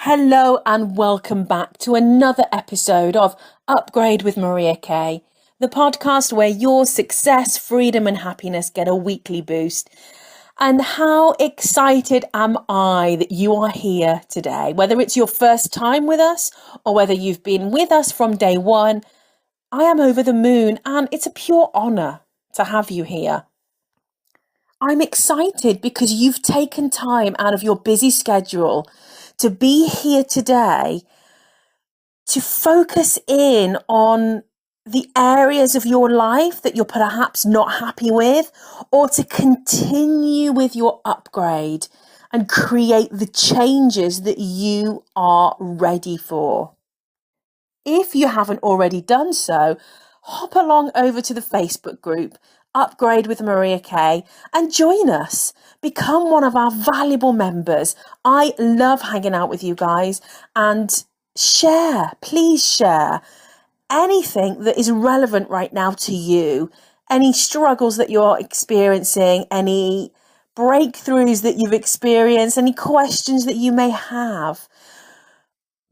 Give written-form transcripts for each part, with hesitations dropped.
Hello and welcome back to another episode of Upgrade with Maria Kay, the podcast where your success, freedom and happiness get a weekly boost. And how excited am I that you are here today, whether it's your first time with us or whether you've been with us from day one. I am over the moon and it's a pure honor to have you here. I'm excited because you've taken time out of your busy schedule to be here today to focus in on the areas of your life that you're perhaps not happy with, or to continue with your upgrade and create the changes that you are ready for. If you haven't already done so, hop along over to the Facebook group Upgrade with Maria Kay and join us. Become one of our valuable members. I love hanging out with you guys, and please share anything that is relevant right now to you, any struggles that you're experiencing, any breakthroughs that you've experienced, any questions that you may have.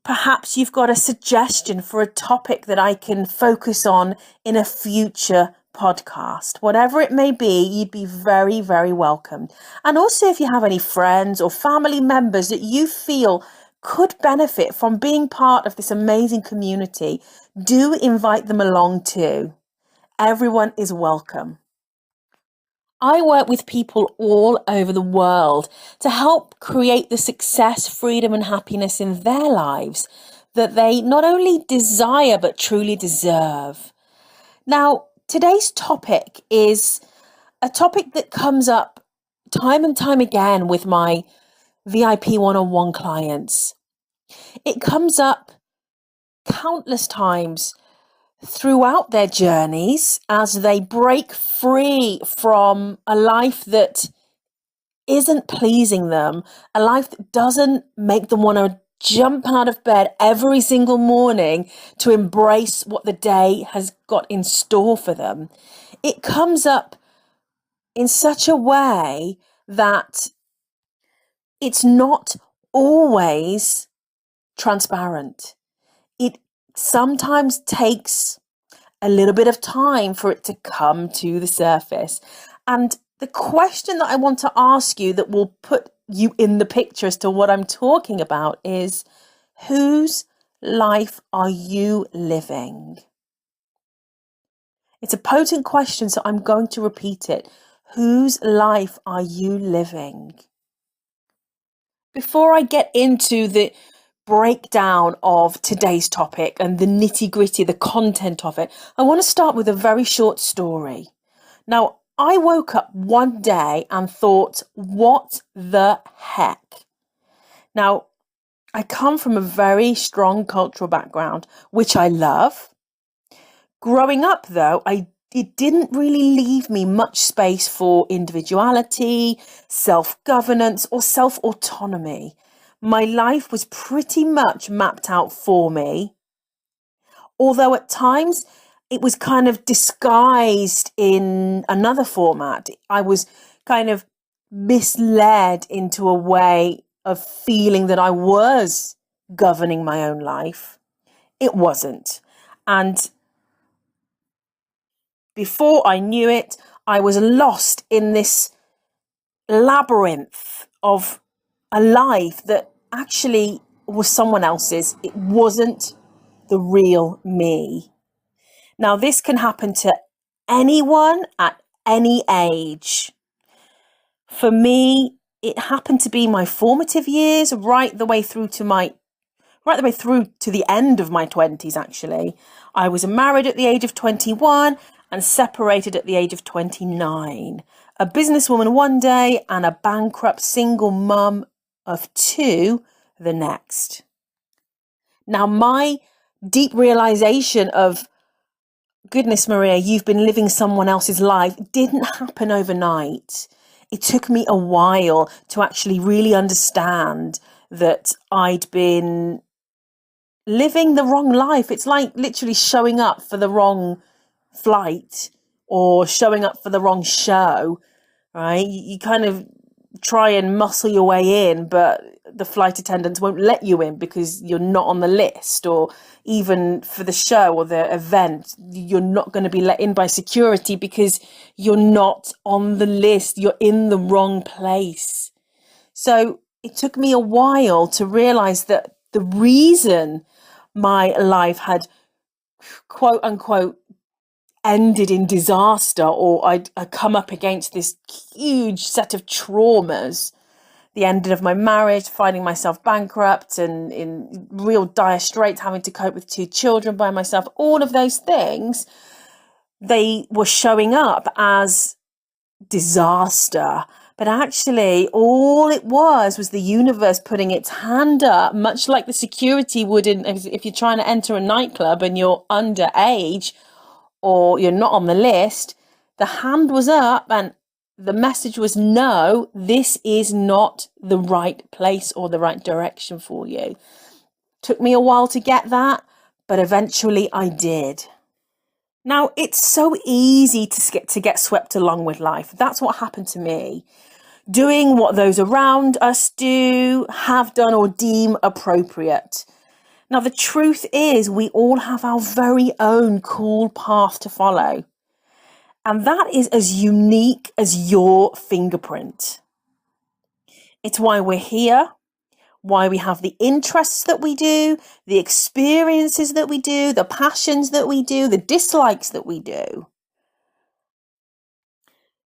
Perhaps you've got a suggestion for a topic that I can focus on in a future podcast. Whatever it may be, you'd be very, very welcome. And also, if you have any friends or family members that you feel could benefit from being part of this amazing community, do invite them along too. Everyone is welcome. I work with people all over the world to help create the success, freedom and happiness in their lives that they not only desire but truly deserve. Now, today's topic is a topic that comes up time and time again with my VIP one-on-one clients. It comes up countless times throughout their journeys as they break free from a life that isn't pleasing them, a life that doesn't make them want to jump out of bed every single morning to embrace what the day has got in store for them. It comes up in such a way that it's not always transparent. It sometimes takes a little bit of time for it to come to the surface. And the question that I want to ask you that will put you in the picture as to what I'm talking about is, whose life are you living? It's a potent question, so I'm going to repeat it. Whose life are you living? Before I get into the breakdown of today's topic and the nitty-gritty, the content of it, I want to start with a very short story. Now, I woke up one day and thought, what the heck? Now, I come from a very strong cultural background, which I love. Growing up, though, it didn't really leave me much space for individuality, self-governance, or self-autonomy. My life was pretty much mapped out for me, although at times it was kind of disguised in another format. I was kind of misled into a way of feeling that I was governing my own life. It wasn't. And before I knew it, I was lost in this labyrinth of a life that actually was someone else's. It wasn't the real me. Now, this can happen to anyone at any age. For me, it happened to be my formative years, right the way through to the end of my 20s, actually. I was married at the age of 21 and separated at the age of 29. A businesswoman one day and a bankrupt single mum of two the next. Now, my deep realization of, goodness, Maria, you've been living someone else's life didn't happen overnight. It took me a while to actually really understand that I'd been living the wrong life. It's like literally showing up for the wrong flight or showing up for the wrong show, right? You kind of try and muscle your way in, but the flight attendants won't let you in because you're not on the list, or even for the show or the event, you're not going to be let in by security because you're not on the list. You're in the wrong place. So it took me a while to realize that the reason my life had, quote unquote, ended in disaster, or I'd come up against this huge set of traumas, the ending of my marriage, finding myself bankrupt and in real dire straits, having to cope with 2 children by myself, all of those things, they were showing up as disaster. But actually, all it was the universe putting its hand up, much like the security would if you're trying to enter a nightclub and you're underage or you're not on the list. The hand was up and the message was, no, this is not the right place or the right direction for you. Took me a while to get that, but eventually I did. Now, it's so easy to get swept along with life. That's what happened to me. Doing what those around us do, have done, or deem appropriate. Now, the truth is we all have our very own cool path to follow. And that is as unique as your fingerprint. It's why we're here, why we have the interests that we do, the experiences that we do, the passions that we do, the dislikes that we do.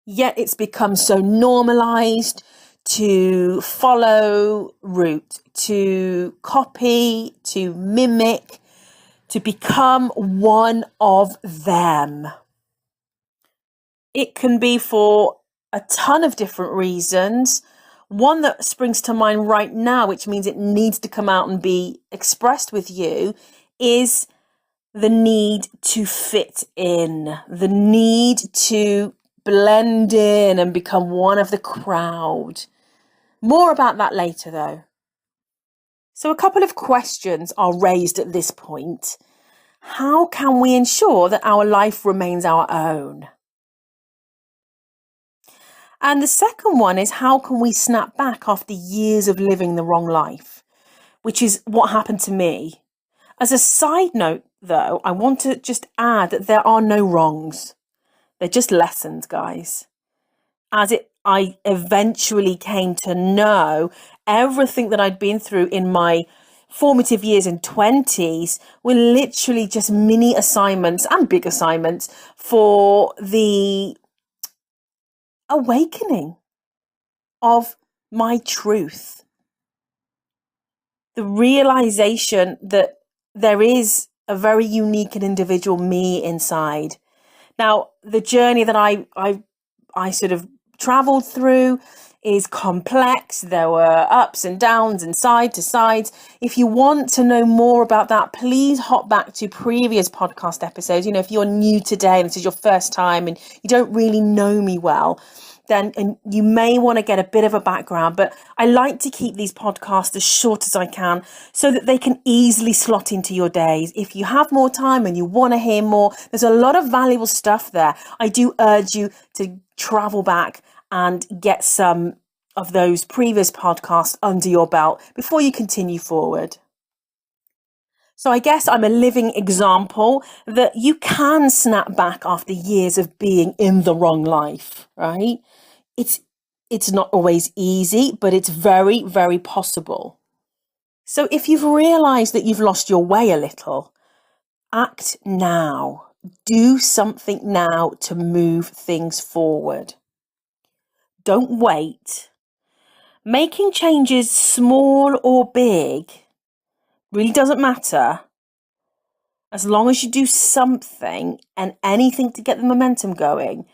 Yet it's become so normalized to follow route, to copy, to mimic, to become one of them. It can be for a ton of different reasons. One that springs to mind right now, which means it needs to come out and be expressed with you, is the need to fit in, the need to blend in and become one of the crowd. More about that later, though. So a couple of questions are raised at this point. How can we ensure that our life remains our own? And the second one is, how can we snap back after years of living the wrong life? Which is what happened to me. As a side note, though, I want to just add that there are no wrongs. They're just lessons, guys. I eventually came to know everything that I'd been through in my formative years and 20s were literally just mini assignments and big assignments for the awakening of my truth. The realization that there is a very unique and individual me inside. Now, the journey that I sort of traveled through is complex. There were ups and downs and side to sides. If you want to know more about that, please hop back to previous podcast episodes. You know, if you're new today and this is your first time and you don't really know me well, then and you may want to get a bit of a background, but I like to keep these podcasts as short as I can so that they can easily slot into your days. If you have more time and you want to hear more, there's a lot of valuable stuff there. I do urge you to travel back and get some of those previous podcasts under your belt before you continue forward. So I guess I'm a living example that you can snap back after years of being in the wrong life, right? It's not always easy, but it's very, very possible. So if you've realized that you've lost your way a little, act now. Do something now to move things forward. Don't wait. Making changes small or big really doesn't matter. As long as you do something and anything to get the momentum going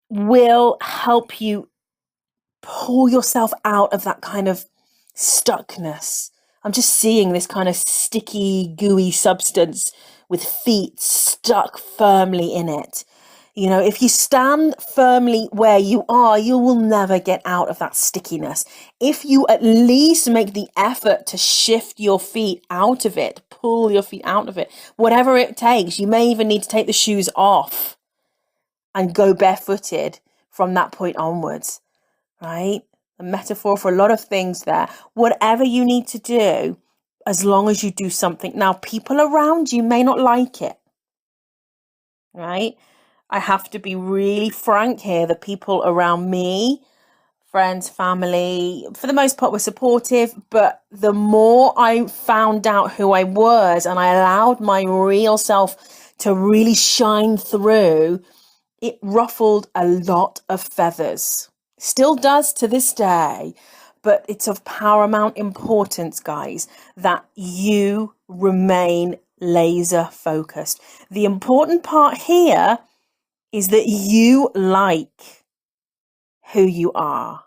will help you pull yourself out of that kind of stuckness. I'm just seeing this kind of sticky, gooey substance with feet stuck firmly in it. You know, if you stand firmly where you are, you will never get out of that stickiness. If you at least make the effort to shift your feet out of it, pull your feet out of it, whatever it takes, you may even need to take the shoes off and go barefooted from that point onwards, right? a metaphor for a lot of things there. Whatever you need to do, as long as you do something. Now, people around you may not like it, right? I have to be really frank here. The people around me, friends, family, for the most part were supportive, but the more I found out who I was and I allowed my real self to really shine through, it ruffled a lot of feathers. Still does to this day, but it's of paramount importance, guys, that you remain laser focused. The important part here is that you like who you are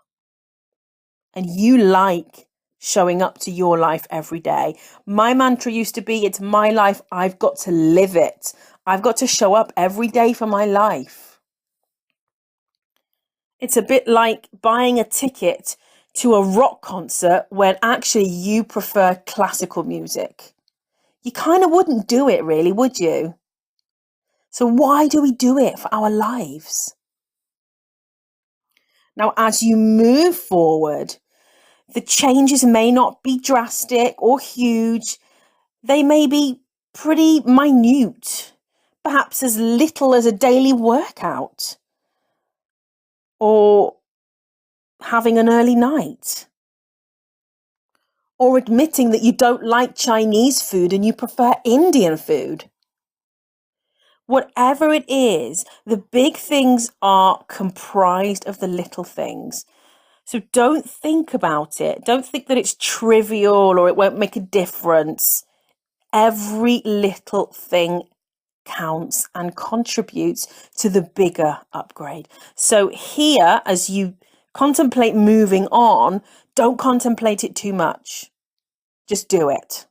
and you like showing up to your life every day. My mantra used to be, it's my life, I've got to live it. I've got to show up every day for my life. It's a bit like buying a ticket to a rock concert when actually you prefer classical music. You kind of wouldn't do it really, would you? So why do we do it for our lives? Now, as you move forward, the changes may not be drastic or huge. They may be pretty minute, perhaps as little as a daily workout or having an early night, or admitting that you don't like Chinese food and you prefer Indian food. Whatever it is, the big things are comprised of the little things. So don't think about it. Don't think that it's trivial or it won't make a difference. Every little thing counts and contributes to the bigger upgrade. So here, as you contemplate moving on, don't contemplate it too much. Just do it.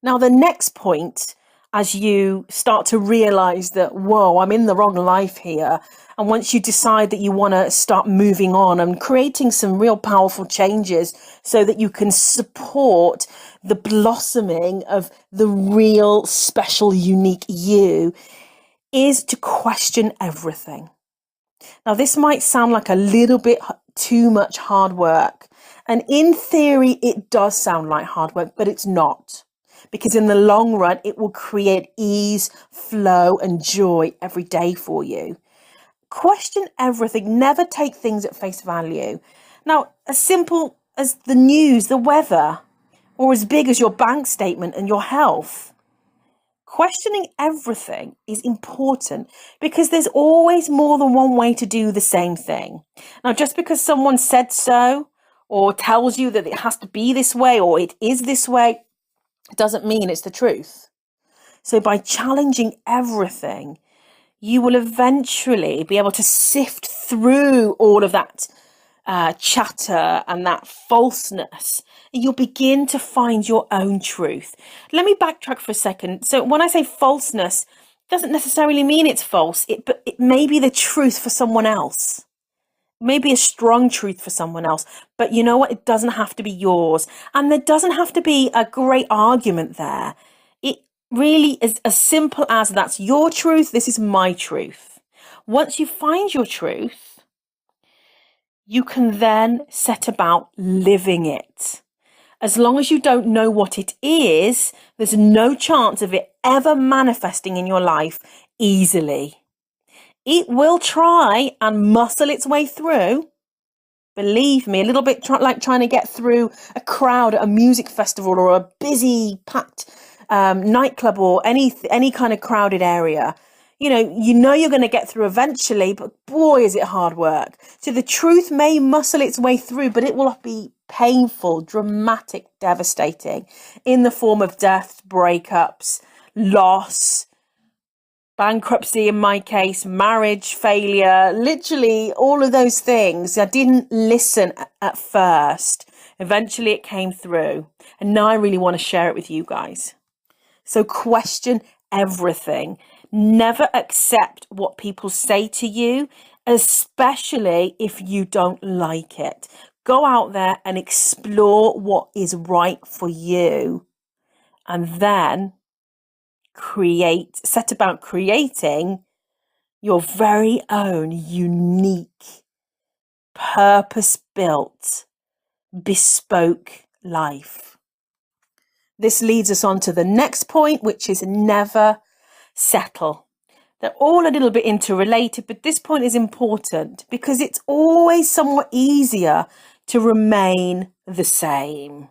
Now, the next point, as you start to realize that, whoa, I'm in the wrong life here. And once you decide that you want to start moving on and creating some real powerful changes so that you can support the blossoming of the real special, unique you, is to question everything. Now, this might sound like a little bit too much hard work. And in theory, it does sound like hard work, but it's not. Because in the long run, it will create ease, flow, and joy every day for you. Question everything. Never take things at face value. Now, as simple as the news, the weather, or as big as your bank statement and your health. Questioning everything is important because there's always more than one way to do the same thing. Now, just because someone said so or tells you that it has to be this way or it is this way, doesn't mean it's the truth. So by challenging everything, you will eventually be able to sift through all of that chatter and that falseness. You'll begin to find your own truth. Let me backtrack for a second. So when I say falseness, it doesn't necessarily mean it's false. But it may be the truth for someone else. Maybe a strong truth for someone else, but you know what? It doesn't have to be yours. And there doesn't have to be a great argument there. It really is as simple as that's your truth. This is my truth. Once you find your truth, you can then set about living it. As long as you don't know what it is, there's no chance of it ever manifesting in your life easily. It will try and muscle its way through. Believe me, a little bit like trying to get through a crowd at a music festival or a busy, packed nightclub or any kind of crowded area. You know you're going to get through eventually, but boy, is it hard work. So the truth may muscle its way through, but it will be painful, dramatic, devastating in the form of deaths, breakups, loss, bankruptcy in my case, marriage failure, literally all of those things. I didn't listen at first. Eventually it came through. And now I really want to share it with you guys. So question everything. Never accept what people say to you, especially if you don't like it. Go out there and explore what is right for you. And then set about creating your very own unique purpose-built, bespoke life. This leads us on to the next point, which is never settle. They're all a little bit interrelated, but this point is important because it's always somewhat easier to remain the same.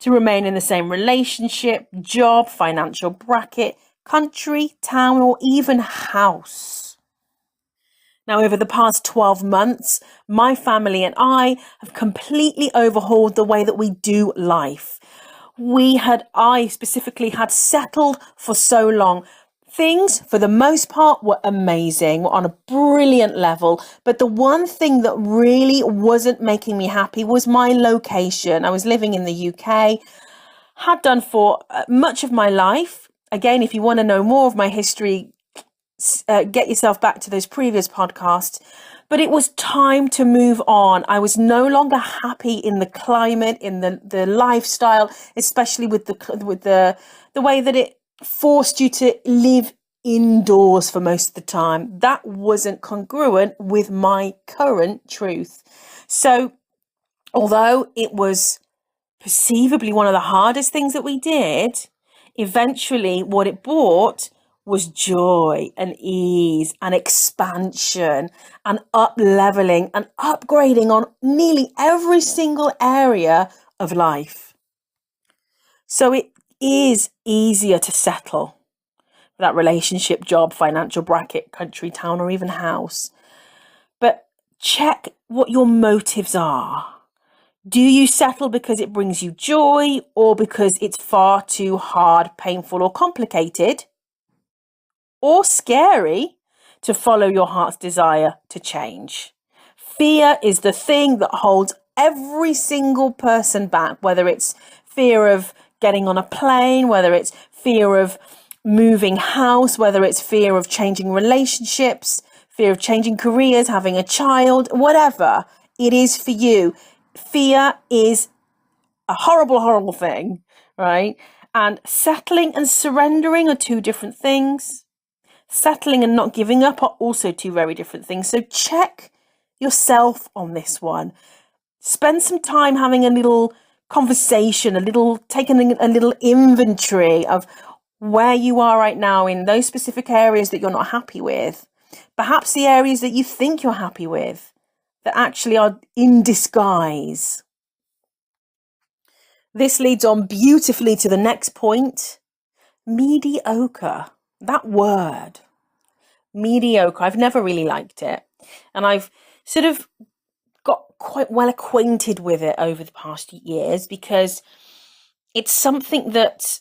To remain in the same relationship, job, financial bracket, country, town, or even house. Now, over the past 12 months, my family and I have completely overhauled the way that we do life. I specifically had settled for so long. Things, for the most part, were amazing, were on a brilliant level. But the one thing that really wasn't making me happy was my location. I was living in the UK, had done for much of my life. Again, if you want to know more of my history, get yourself back to those previous podcasts. But it was time to move on. I was no longer happy in the climate, in the lifestyle, especially with the way that it forced you to live indoors for most of the time. That wasn't congruent with my current truth. So, although it was perceivably one of the hardest things that we did, eventually what it brought was joy and ease and expansion and up-leveling and upgrading on nearly every single area of life. So it is easier to settle for that relationship, job, financial bracket, country, town, or even house. But check what your motives are. Do you settle because it brings you joy or because it's far too hard, painful, or complicated? Or scary to follow your heart's desire to change? Fear is the thing that holds every single person back, whether it's fear of getting on a plane, whether it's fear of moving house, whether it's fear of changing relationships, fear of changing careers, having a child, whatever it is for you. Fear is a horrible, horrible thing, right? And settling and surrendering are two different things. Settling and not giving up are also two very different things. So check yourself on this one. Spend some time having a little conversation, taking a little inventory of where you are right now in those specific areas that you're not happy with. Perhaps the areas that you think you're happy with that actually are in disguise. This leads on beautifully to the next point. Mediocre. That word. Mediocre. I've never really liked it. And I've sort of got quite well acquainted with it over the past years because it's something that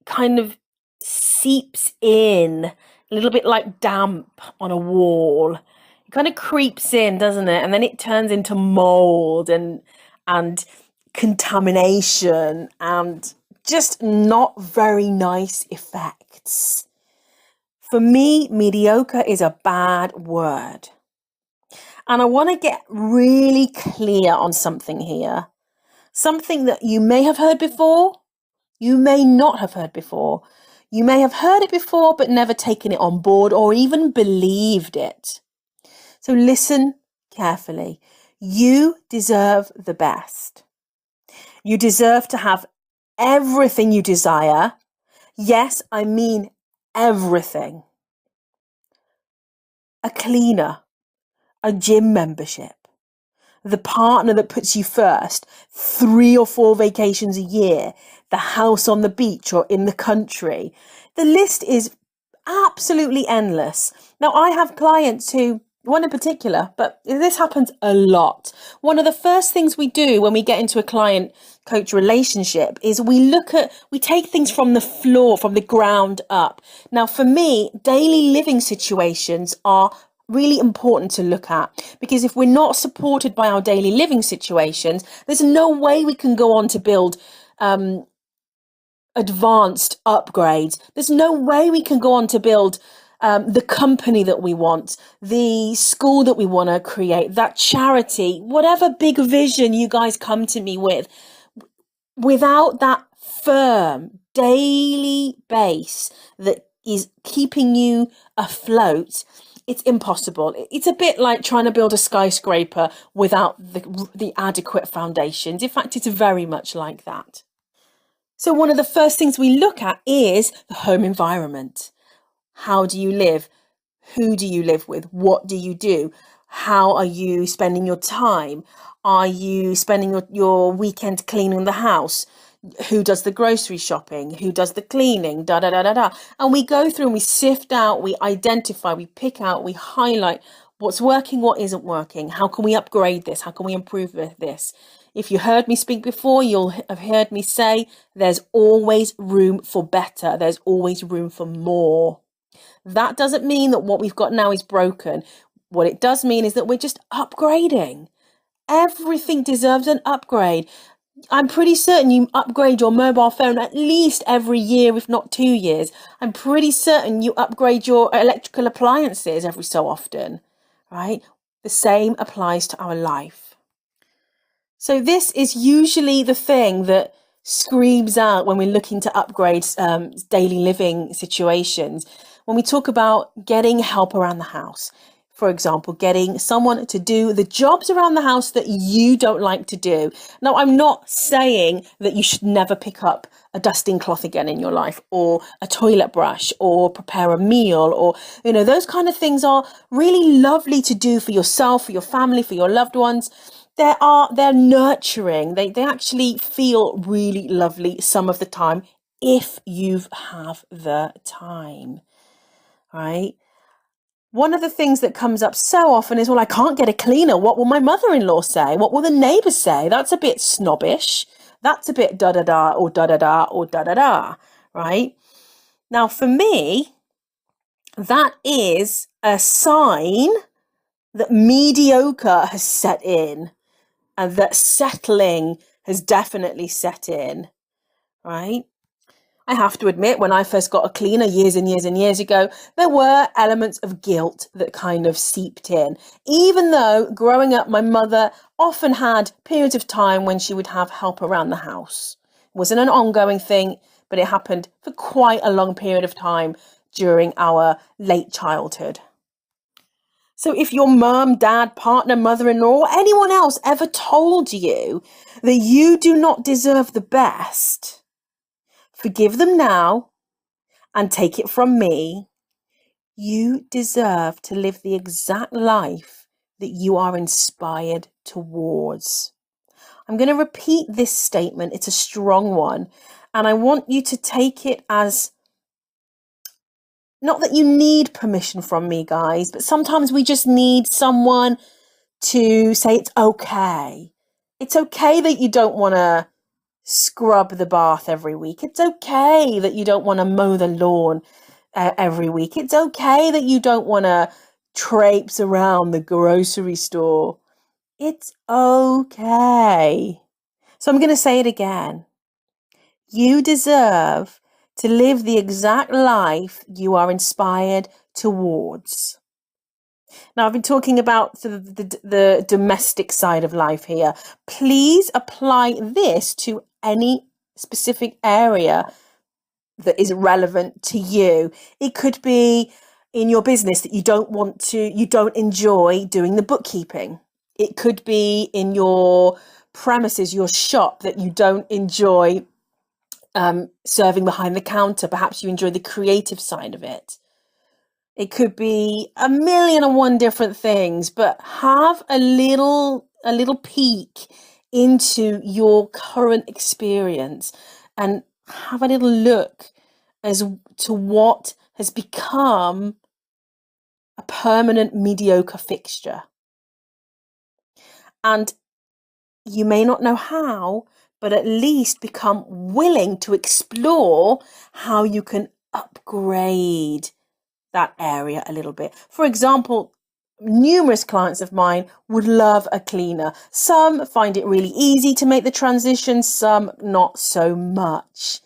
kind of seeps in a little bit like damp on a wall. It kind of creeps in, doesn't it? And then it turns into mold and contamination and just not very nice effects. For me, mediocre is a bad word. And I want to get really clear on something here. Something that you may have heard before, you may not have heard before. You may have heard it before, but never taken it on board or even believed it. So listen carefully. You deserve the best. You deserve to have everything you desire. Yes, I mean everything. A cleaner, a gym membership, the partner that puts you first, 3 or 4 vacations a year, the house on the beach or in the country. The list is absolutely endless. Now, I have clients who, one in particular, but this happens a lot. One of the first things we do when we get into a client coach relationship is we take things from the floor, from the ground up. Now, for me, daily living situations are really important to look at, because if we're not supported by our daily living situations, there's no way we can go on to build advanced upgrades. There's no way we can go on to build the company that we want, the school that we want to create, that charity, whatever big vision you guys come to me with. Without that firm daily base that is keeping you afloat, it's impossible. It's a bit like trying to build a skyscraper without the adequate foundations. In fact, it's very much like that. So one of the first things we look at is the home environment. How do you live? Who do you live with? What do you do? How are you spending your time? Are you spending your weekend cleaning the house? Who does the grocery shopping? Who does the cleaning? Da da da da da. And we go through and we sift out, we identify, we pick out, we highlight what's working, what isn't working. How can we upgrade this? How can we improve this? If you heard me speak before, you'll have heard me say there's always room for better. There's always room for more. That doesn't mean that what we've got now is broken. What it does mean is that we're just upgrading. Everything deserves an upgrade. I'm pretty certain you upgrade your mobile phone at least every year, if not 2 years. I'm pretty certain you upgrade your electrical appliances every so often, right? The same applies to our life. So this is usually the thing that screams out when we're looking to upgrade daily living situations. When we talk about getting help around the house, for example, getting someone to do the jobs around the house that you don't like to do. Now, I'm not saying that you should never pick up a dusting cloth again in your life, or a toilet brush, or prepare a meal, or, those kind of things are really lovely to do for yourself, for your family, for your loved ones. They're nurturing. They actually feel really lovely some of the time if you have the time, right? One of the things that comes up so often is, well, I can't get a cleaner. What will my mother-in-law say? What will the neighbours say? That's a bit snobbish. That's a bit da-da-da or da-da-da or da-da-da, right? Now, for me, that is a sign that mediocre has set in and that settling has definitely set in, right? I have to admit, when I first got a cleaner years and years and years ago, there were elements of guilt that kind of seeped in. Even though growing up, my mother often had periods of time when she would have help around the house. It wasn't an ongoing thing, but it happened for quite a long period of time during our late childhood. So if your mum, dad, partner, mother-in-law, or anyone else ever told you that you do not deserve the best, forgive them now and take it from me. You deserve to live the exact life that you are inspired towards. I'm going to repeat this statement. It's a strong one. And I want you to take it as, not that you need permission from me, guys, but sometimes we just need someone to say it's okay. It's okay that you don't want to scrub the bath every week. It's okay that you don't want to mow the lawn every week. It's okay that you don't want to traipse around the grocery store. It's okay. So I'm going to say it again. You deserve to live the exact life you are inspired towards. Now, I've been talking about sort of the domestic side of life here. Please apply this to any specific area that is relevant to you. It could be in your business that you don't enjoy doing the bookkeeping. It could be in your premises, your shop, that you don't enjoy serving behind the counter. Perhaps you enjoy the creative side of it. It could be a million and one different things, but have a little peek into your current experience and have a little look as to what has become a permanent mediocre fixture. And you may not know how, but at least become willing to explore how you can upgrade that area a little bit. For example, numerous clients of mine would love a cleaner. Some find it really easy to make the transition, some not so much.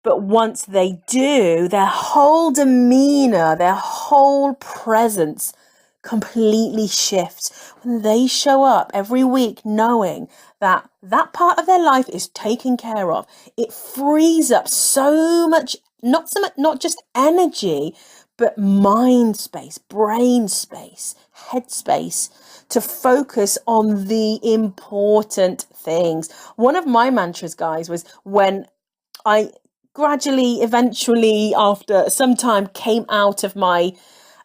But once they do, their whole demeanor, their whole presence completely shifts when they show up every week knowing that that part of their life is taken care of. It frees up so much, not just energy, but mind space, brain space, head space to focus on the important things. One of my mantras, guys, was when I gradually, eventually, after some time, came out of my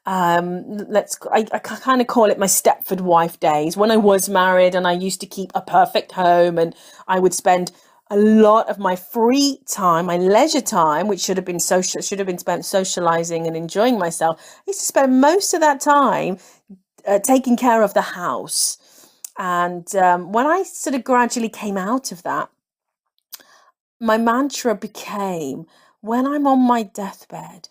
I kind of call it my Stepford wife days, when I was married and I used to keep a perfect home, and I would spend a lot of my free time, my leisure time, which should have been spent socializing and enjoying myself. I used to spend most of that time taking care of the house. And when I sort of gradually came out of that, my mantra became, when I'm on my deathbed,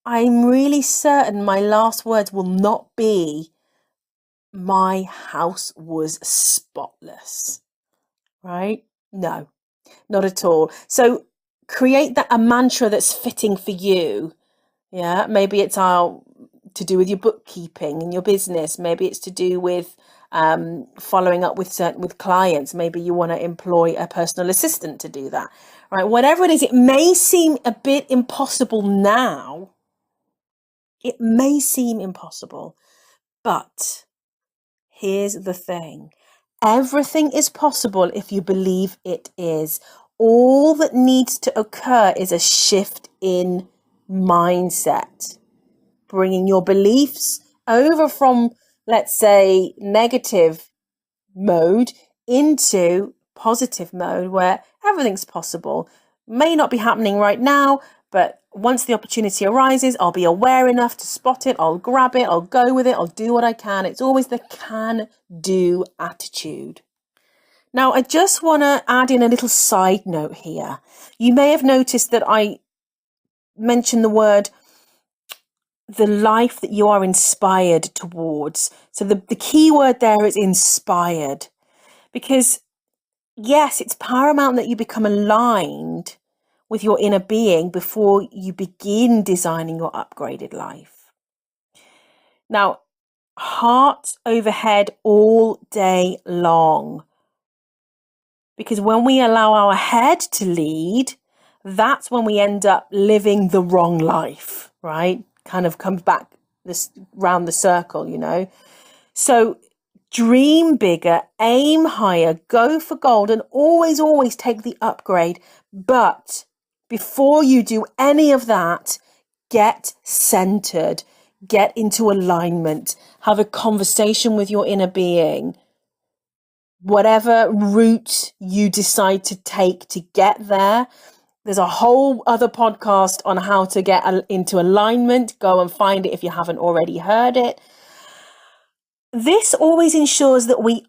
I'm really certain my last words will not be, my house was spotless, right? No, not at all. So create a mantra that's fitting for you. Yeah, maybe it's to do with your bookkeeping and your business. Maybe it's to do with following up with clients. Maybe you want to employ a personal assistant to do that, right? Whatever it is, it may seem a bit impossible now. It may seem impossible, but here's the thing. Everything is possible if you believe it is. All that needs to occur is a shift in mindset, bringing your beliefs over from, let's say, negative mode into positive mode, where everything's possible. May not be happening right now, but once the opportunity arises, I'll be aware enough to spot it. I'll grab it. I'll go with it. I'll do what I can. It's always the can-do attitude. Now, I just want to add in a little side note here. You may have noticed that I mentioned the word, the life that you are inspired towards. So the key word there is inspired, because yes, it's paramount that you become aligned with your inner being before you begin designing your upgraded life. Now, heart overhead all day long. Because when we allow our head to lead, that's when we end up living the wrong life, right? Kind of comes back round the circle, you know. So dream bigger, aim higher, go for gold, and always, always take the upgrade. But before you do any of that, get centered, get into alignment, have a conversation with your inner being. Whatever route you decide to take to get there, there's a whole other podcast on how to get into alignment. Go and find it if you haven't already heard it. This always ensures that we're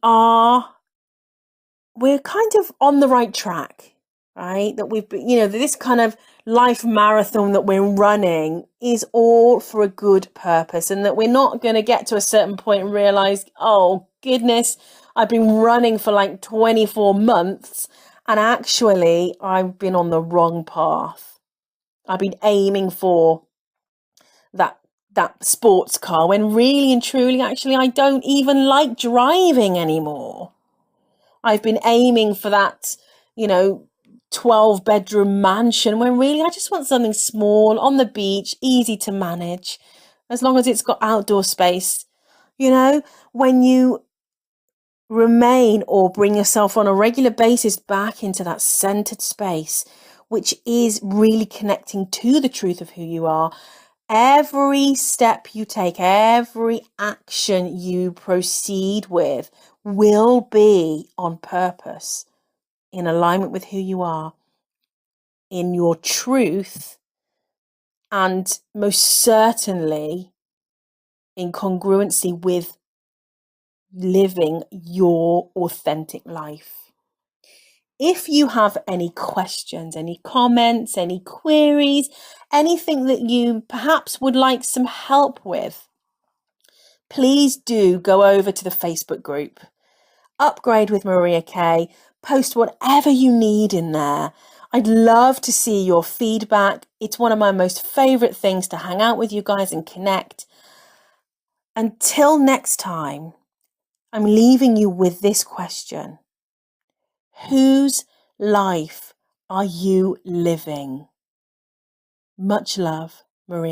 kind of on the right track, right? That we've been, this kind of life marathon that we're running is all for a good purpose, and that we're not going to get to a certain point and realize, oh goodness, I've been running for like 24 months and actually I've been on the wrong path. I've been aiming for that sports car when really and truly, actually, I don't even like driving anymore. I've been aiming for that, 12-bedroom mansion when really I just want something small on the beach, easy to manage, as long as it's got outdoor space. When you remain or bring yourself on a regular basis back into that centered space, which is really connecting to the truth of who you are, every step you take, every action you proceed with will be on purpose, in alignment with who you are, in your truth, and most certainly in congruency with living your authentic life. If you have any questions, any comments, any queries, anything that you perhaps would like some help with, please do go over to the Facebook group, Upgrade with Maria Kay. Post whatever you need in there. I'd love to see your feedback. It's one of my most favorite things to hang out with you guys and connect. Until next time, I'm leaving you with this question. Whose life are you living? Much love.